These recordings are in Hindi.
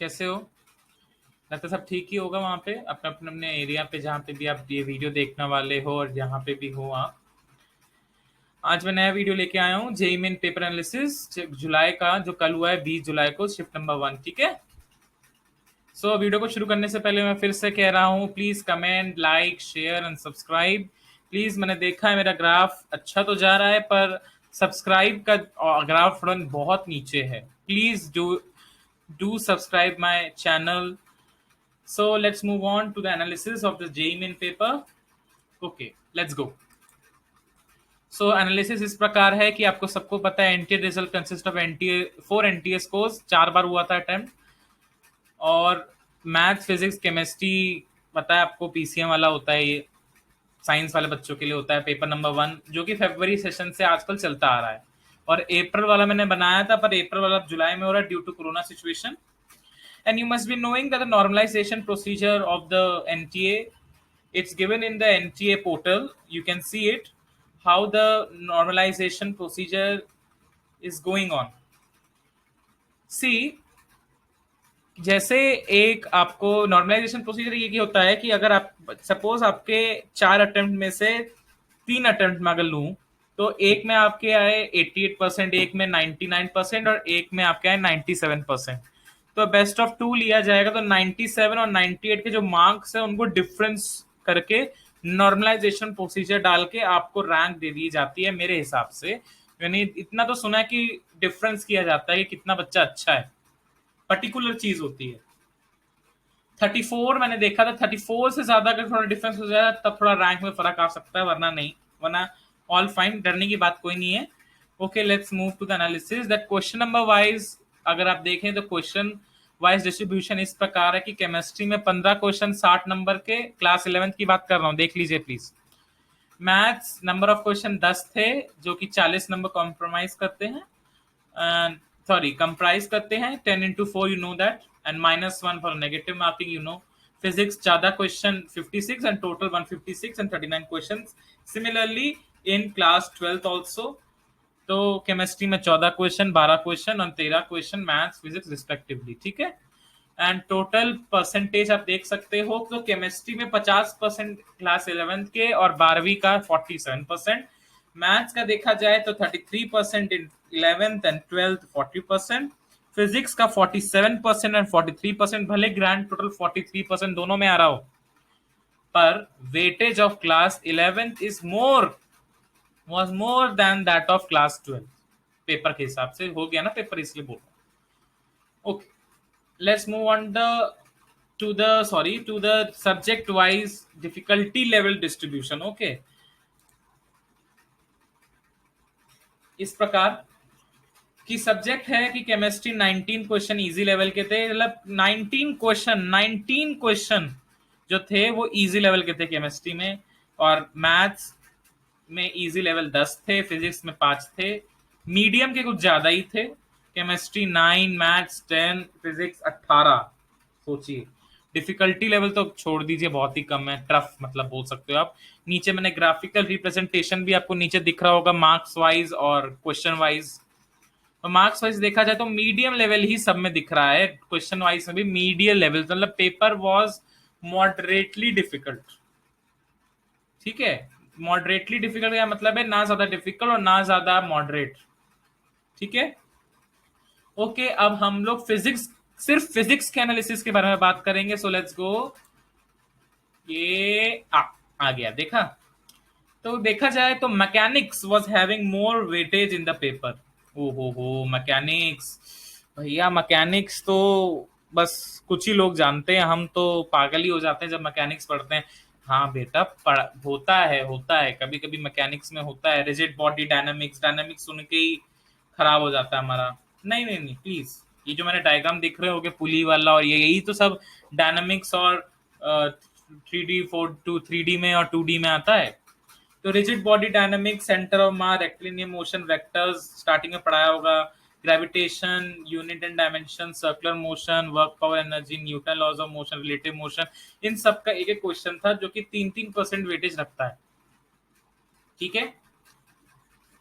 कैसे हो? लगता है सब ठीक ही होगा वहाँ पे अपने अपने अपने एरिया पे जहाँ पे भी आप ये वीडियो देखने वाले हो और जहाँ पे भी हो आप। आज मैं नया वीडियो लेके आया हूँ जेई मेन पेपर एनालिसिस जुलाई का जो कल हुआ है 20 जुलाई को शिफ्ट नंबर 1। ठीक है। वीडियो को शुरू करने से पहले मैं फिर से कह रहा हूँ please comment like share and subscribe please. मैंने देखा है मेरा ग्राफ अच्छा तो जा रहा है पर सब्सक्राइब का ग्राफ रन बहुत नीचे है। Please do subscribe my channel. So let's move on to the analysis of the JEE main paper. Okay, let's go. So analysis इस प्रकार है कि आपको सबको पता है NTA result consist of NTA 4 NTA scores 4 बार हुआ था अटेम्प्ट। और मैथ फिजिक्स केमिस्ट्री पता है आपको पीसीएम वाला होता है, ये साइंस वाले बच्चों के लिए होता है पेपर नंबर 1 जो कि फरवरी सेशन से आजकल चलता आ रहा है। और अप्रैल वाला मैंने बनाया था पर अप्रैल वाला जुलाई में हो रहा है due to corona situation. And you must be knowing that the normalization procedure of the NTA, it's given in the NTA portal. You can see it, how the normalization procedure is going on. See, जैसे एक आपको नॉर्मलाइजेशन प्रोसीजर ये होता है कि अगर आप सपोज आपके 4 अटेम्प्ट में से 3 अटेम्प्ट में अगर लूं तो एक में आपके आए 88%, एक में 99% और एक में आपके आए 97%। तो बेस्ट ऑफ 2 लिया जाएगा तो 97 और 98 के जो मार्क्स है उनको डिफरेंस करके नॉर्मलाइजेशन प्रोसीजर डाल के आपको रैंक दे दी जाती है मेरे हिसाब से। यानी इतना तो सुना है कि डिफरेंस किया जाता है कि कितना बच्चा अच्छा है, पर्टिकुलर चीज होती है। 34 मैंने देखा था, 34 से ज्यादा अगर थोड़ा डिफरेंस हो जाए तब थोड़ा रैंक में फर्क आ सकता है, वरना नहीं, वरना ऑल फाइन, डरने की बात कोई नहीं है। Okay, let's move to the analysis that question number wise अगर आप देखें तो क्वेश्चन वाइज डिस्ट्रीब्यूशन इस प्रकार है कि केमिस्ट्री में 15 क्वेश्चन 60 नंबर के, क्लास 11 की बात कर रहा हूं, देख लीजिए please. Maths number of question 10 थे जो कि 40 नंबर कॉम्प्रोमाइज करते हैं, कंप्राइज करते हैं 10 into 4 you know that and -1 for negative marking you know. Physics ज्यादा question 56 and total 156 and 39 questions. Similarly in class 12th also, तो केमिस्ट्री में 14 क्वेश्चन 12 क्वेश्चन और 13 क्वेश्चन मैथ्स फिजिक्स रिस्पेक्टिवली। ठीक है। एंड टोटल परसेंटेज आप देख सकते हो तो केमिस्ट्री में 50% क्लास 11th के और 12वीं का 47%। मैथ्स का देखा जाए तो 33% इन 11th एंड 12th 40%। फिजिक्स का 47% एंड 43%, भले ग्रैंड टोटल 43% दोनों में आ रहा हो पर weightage of class 11th is was more than that of class 12 paper के हिसाब से हो गया ना पेपर, इसलिए बोल रहा हूं। Okay, let's move on to the subject wise difficulty level distribution. Okay, इस प्रकार की सब्जेक्ट है कि केमिस्ट्री 19 क्वेश्चन इजी लेवल के थे, मतलब 19 क्वेश्चन जो थे वो इजी लेवल के थे केमिस्ट्री में। और मैथ्स में इजी लेवल 10 थे, फिजिक्स में 5 थे, मीडियम के कुछ ज्यादा ही थे, केमिस्ट्री 9, मैथ्स 10, फिजिक्स 18। सोचिए, डिफिकल्टी लेवल तो छोड़ दीजिए, बहुत ही कम है, टफ मतलब बोल सकते हो आप। नीचे मैंने ग्राफिकल रिप्रेजेंटेशन भी आपको नीचे दिख रहा होगा मार्क्स वाइज और क्वेश्चन वाइज। तो मार्क्स वाइज देखा जाए तो मीडियम लेवल ही सब में दिख रहा है, क्वेश्चन वाइज में भी मीडियम लेवल, मतलब पेपर वाज मॉडरेटली डिफिकल्ट। ठीक है, मॉडरेटली डिफिकल्ट का मतलब है ना ज्यादा डिफिकल्ट और ना ज्यादा मॉडरेट। ठीक है। ओके, अब हम लोग सिर्फ फिजिक्स के एनालिसिस के बारे में बात करेंगे। So let's go. ये आ गया, देखा। तो देखा जाए तो mechanics was having more weightage in the paper. ओ हो मैकेनिक्स, भैया मैकेनिक्स तो बस कुछ ही लोग जानते हैं, हम तो पागल ही हो जाते हैं जब मैकेनिक्स पढ़ते हैं। हाँ बेटा, होता है कभी कभी मैकेनिक्स में होता है रिजिड बॉडी डायनामिक्स, डायनामिक्स सुन के ही खराब हो जाता है हमारा। नहीं नहीं नहीं प्लीज, ये जो मैंने डायग्राम दिख रहे होगे पुली वाला और ये यही तो सब डायनामिक्स और 3D 3D में और 2D में आता है। तो rigid body dynamics, centre of mass, rectilinear motion, vectors starting में पढ़ाया होगा, gravitation, unit and dimension, circular motion, work power energy, Newton laws of motion, relative motion, इन सब का एक एक क्वेश्चन था जो कि 3-3% वेटेज रखता है। ठीक है।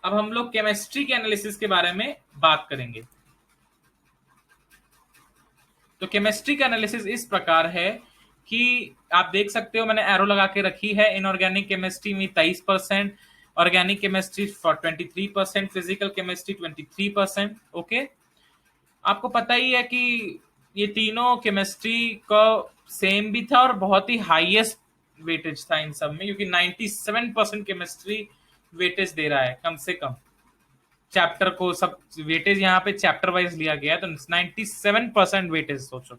अब हम लोग केमिस्ट्री के एनालिसिस के बारे में बात करेंगे। तो केमिस्ट्री का एनालिसिस इस प्रकार है कि आप देख सकते हो, मैंने एरो लगा के रखी है। इनऑर्गेनिक केमिस्ट्री में 23%, organic chemistry for 23%, physical chemistry 23%। Okay, आपको पता ही है कि ये तीनों केमिस्ट्री का सेम भी था और बहुत ही हाईएस्ट वेटेज था इन सब में, क्योंकि 97% केमिस्ट्री वेटेज दे रहा है कम से कम। चैप्टर को सब वेटेज यहाँ पे चैप्टर वाइज लिया गया है, तो 97% वेटेज सोचो।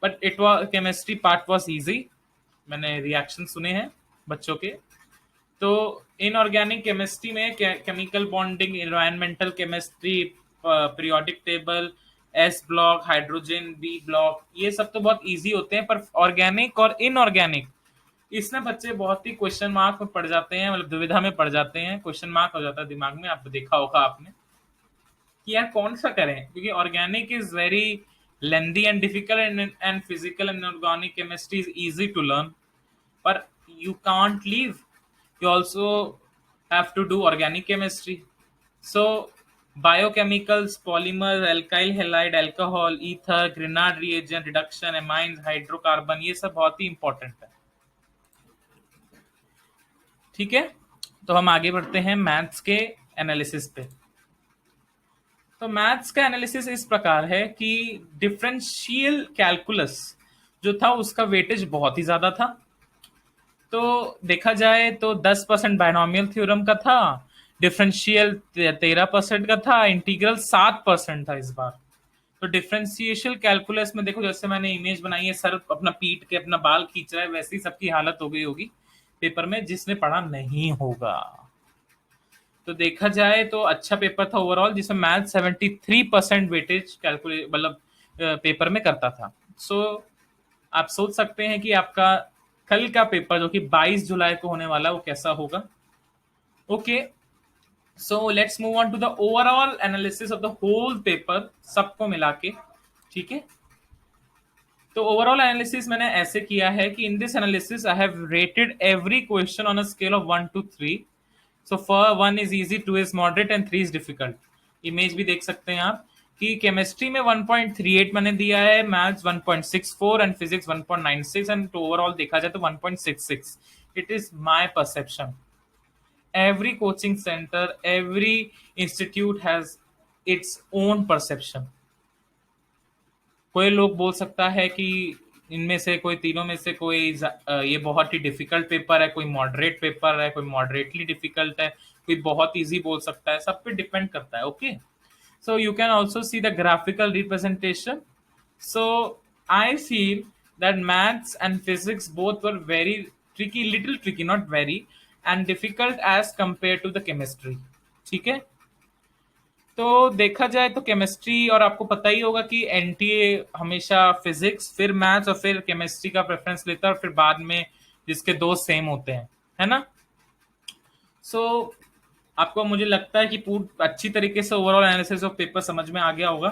But it was chemistry part was easy, मैंने रिएक्शन सुने हैं बच्चों के। तो इनऑर्गेनिक केमिस्ट्री में chemical bonding, environmental chemistry, periodic table, S block, hydrogen, B block, ये सब तो बहुत इजी होते हैं। पर ऑर्गेनिक और इनऑर्गेनिक, इसमें बच्चे बहुत ही क्वेश्चन मार्क में पड़ जाते हैं, मतलब दुविधा में पड़ जाते हैं, क्वेश्चन मार्क हो जाता है दिमाग में। आप देखा होगा आपने कि यार कौन सा करें, क्योंकि organic is very lengthy and difficult and physical and organic chemistry is easy to learn, but you can't leave. You also have to do organic chemistry. So biochemicals, polymers, alkyl halide, alcohol, ether, Grignard reagent, reduction, amines, hydrocarbon, ये सब बहुत ही इंपॉर्टेंट है। ठीक है, तो हम आगे बढ़ते हैं मैथ्स के एनालिसिस पे। तो मैथ्स का एनालिसिस इस प्रकार है कि डिफरेंशियल कैलकुलस जो था उसका वेटेज बहुत ही ज्यादा था। तो देखा जाए तो 10% बायनॉमियल थ्योरम का था, डिफरेंशियल 13% का था, इंटीग्रल 7% था इस बार। तो डिफरेंशियल कैलकुलस में देखो, जैसे मैंने इमेज बनाई है, सर अपना पीट के अपना बाल खींच रहा है, वैसे ही सबकी हालत हो गई होगी पेपर में, जिसने पढ़ा नहीं होगा। तो देखा जाए तो अच्छा पेपर था ओवरऑल, जिसमें मैथ 73% वेटेज कैलकुलेट मतलब पेपर में करता था। सो आप सोच सकते हैं कि आपका कल का पेपर जो कि 22 जुलाई को होने वाला, वो कैसा होगा। Okay, so let's move on to the overall analysis of the whole paper, सबको मिला के। ठीक है, तो ओवरऑल एनालिसिस मैंने ऐसे किया है कि in this analysis I have rated every question on a scale of 1 to 3। So for 1 is easy, 2 is moderate and 3 is difficult। Image भी देख सकते हैं आप कि केमिस्ट्री में 1.38 मैंने दिया है, maths 1.64 and physics 1.96 and overall देखा जाए तो 1.66। It is my perception. Every coaching centre, every institute has its own perception. कोई लोग बोल सकता है कि इनमें से कोई तीनों में से कोई ये बहुत ही डिफिकल्ट पेपर है, कोई मॉडरेट पेपर है, कोई मॉडरेटली डिफिकल्ट है, कोई बहुत इजी बोल सकता है, सब पे डिपेंड करता है। Okay, so you can also see the graphical representation। So I feel that maths and physics both were very tricky, little tricky, not very, and difficult as compared to the chemistry। ठीक है, तो देखा जाए तो केमिस्ट्री, और आपको पता ही होगा कि एनटीए हमेशा फिजिक्स फिर मैथ्स और फिर केमिस्ट्री का प्रेफरेंस लेता है, और फिर बाद में जिसके दो सेम होते हैं, है ना। सो आपको, मुझे लगता है कि अच्छी तरीके से ओवरऑल एनालिसिस ऑफ पेपर समझ में आ गया होगा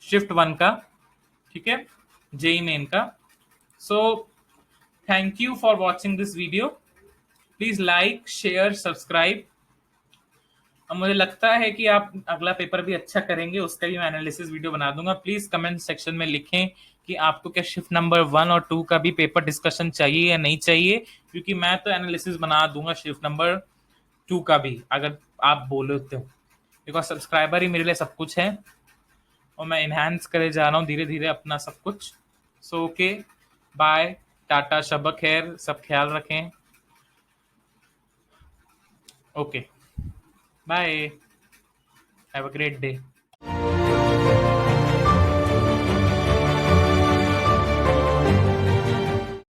शिफ्ट 1 का। ठीक है, जेई मेन का। So thank you for watching this video. Please like, share, subscribe. अब मुझे लगता है कि आप अगला पेपर भी अच्छा करेंगे, उसका भी मैं एनालिसिस वीडियो बना दूंगा। प्लीज कमेंट सेक्शन में लिखें कि आपको क्या शिफ्ट नंबर 1 और 2 का भी पेपर डिस्कशन चाहिए या नहीं चाहिए, क्योंकि मैं तो एनालिसिस बना दूंगा शिफ्ट नंबर 2 का भी, अगर आप बोले तो। बिकॉज सब्सक्राइबर ही मेरे लिए सब कुछ है, और मैं इनहेंस करे जा रहा हूँ धीरे धीरे अपना सब कुछ। सो ओके, बाय, टाटा, शब खैर, सब ख्याल रखें। Okay, bye, have a great day.